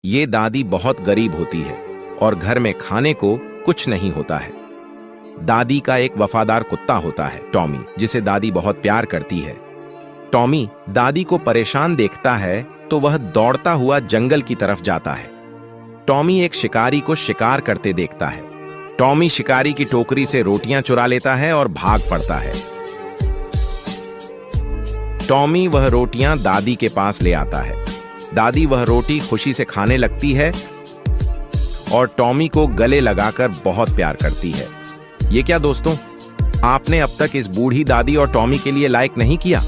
ये दादी बहुत गरीब होती है और घर में खाने को कुछ नहीं होता है। दादी का एक वफादार कुत्ता होता है, टॉमी, जिसे दादी बहुत प्यार करती है। टॉमी दादी को परेशान देखता है तो वह दौड़ता हुआ जंगल की तरफ जाता है। टॉमी एक शिकारी को शिकार करते देखता है। टॉमी शिकारी की टोकरी से रोटियां चुरा लेता है और भाग पड़ता है। टॉमी वह रोटियां दादी के पास ले आता है। दादी वह रोटी खुशी से खाने लगती है और टॉमी को गले लगाकर बहुत प्यार करती है। ये क्या दोस्तों, आपने अब तक इस बूढ़ी दादी और टॉमी के लिए लाइक नहीं किया?